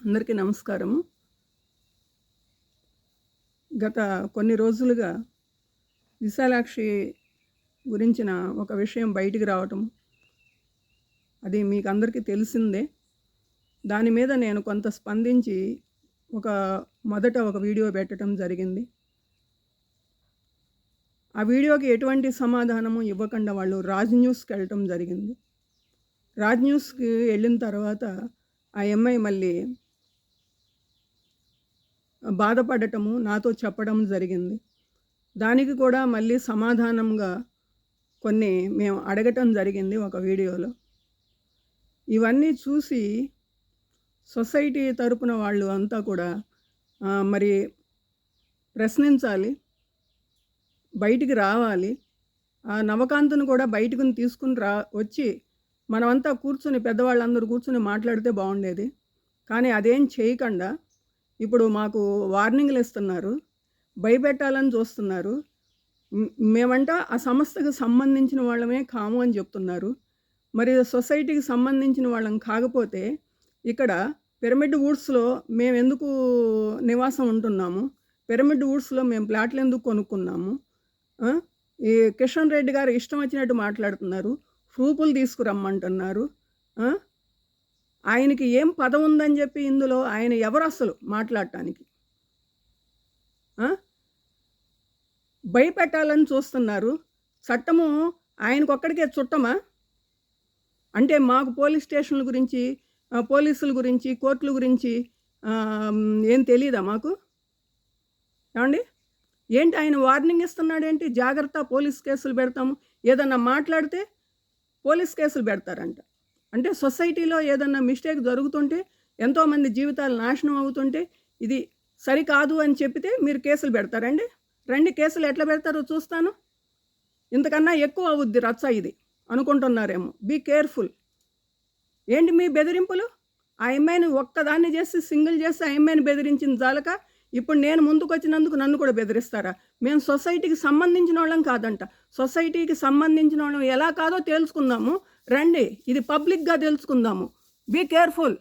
అందరికీ నమస్కారము. గత కొన్ని రోజులుగా విశాలాక్షి గురించిన ఒక విషయం బయటికి రావటం, అది మీకు అందరికీ తెలిసిందే. దాని మీద నేను కొంత స్పందించి మొదట ఒక వీడియో పెట్టడం జరిగింది. ఆ వీడియోకి ఎటువంటి సమాధానము ఇవ్వకుండా వాళ్ళు రాజ్ న్యూస్‌కి వెళ్ళటం జరిగింది. రాజ్ న్యూస్‌కి వెళ్ళిన తర్వాత ఆ అమ్మాయి మళ్ళీ బాధపడటము, నాతో చెప్పడం జరిగింది. దానికి కూడా మళ్ళీ సమాధానంగా కొన్ని మేము అడగటం జరిగింది ఒక వీడియోలో. ఇవన్నీ చూసి సొసైటీ తరపున వాళ్ళు అంతా కూడా మరి ప్రశ్నించాలి, బయటికి రావాలి. ఆ నవకాంతను కూడా బయటకుని తీసుకుని వచ్చి మనమంతా కూర్చొని పెద్దవాళ్ళందరూ కూర్చొని మాట్లాడితే బాగుండేది. కానీ అదేం చేయకుండా ఇప్పుడు మాకు వార్నింగ్లు ఇస్తున్నారు, భయపెట్టాలని చూస్తున్నారు. మేమంట ఆ సంస్థకు సంబంధించిన వాళ్ళమే కాము అని చెప్తున్నారు. మరి సొసైటీకి సంబంధించిన వాళ్ళం కాకపోతే ఇక్కడ పిరమిడ్ వుడ్స్‌లో మేమెందుకు నివాసం ఉంటున్నాము? పిరమిడ్ వుడ్స్‌లో మేము ప్లాట్లు ఎందుకు కొనుక్కున్నాము? ఈ కిషన్ రెడ్డి గారు ఇష్టం వచ్చినట్టు మాట్లాడుతున్నారు. ప్రూఫ్‌లు తీసుకురమ్మంటున్నారు. ఆయనకి ఏం పదవి ఉందని చెప్పి ఇందులో ఆయన ఎవరు అసలు మాట్లాడటానికి? భయపెట్టాలని చూస్తున్నారు. చట్టము ఆయనకొక్కడికే చుట్టమా? అంటే మాకు పోలీస్ స్టేషన్ల గురించి, పోలీసుల గురించి, కోర్టుల గురించి ఏం తెలీదా మాకు? ఏమండి? ఏంటి ఆయన వార్నింగ్ ఇస్తున్నాడేంటి? జాగ్రత్త, పోలీస్ కేసులు పెడతాము. ఏదన్నా మాట్లాడితే పోలీస్ కేసులు పెడతారంట. అంటే సొసైటీలో ఏదన్నా మిస్టేక్ జరుగుతుంటే, ఎంతోమంది జీవితాలు నాశనం అవుతుంటే, ఇది సరికాదు అని చెప్పితే మీరు కేసులు పెడతారండి? రండి, కేసులు ఎట్లా పెడతారో చూస్తాను. ఇంతకన్నా ఎక్కువ అవుద్ది రచ్చ ఇది అనుకుంటున్నారేమో. Be careful. ఏంటి మీ బెదిరింపులు? ఆ అమ్మాయిని ఒక్కదాన్ని చేసి, సింగిల్ చేసి ఆ అమ్మాయిని బెదిరించింది జాలక ఇప్పుడు నేను ముందుకు వచ్చినందుకు నన్ను కూడా బెదిరిస్తారా? మేము సొసైటీకి సంబంధించిన వాళ్ళం కాదంట. సొసైటీకి సంబంధించిన వాళ్ళం ఎలా కాదో తెలుసుకుందాము. రండి, ఇది పబ్లిక్గా తెలుసుకుందాము. Be careful.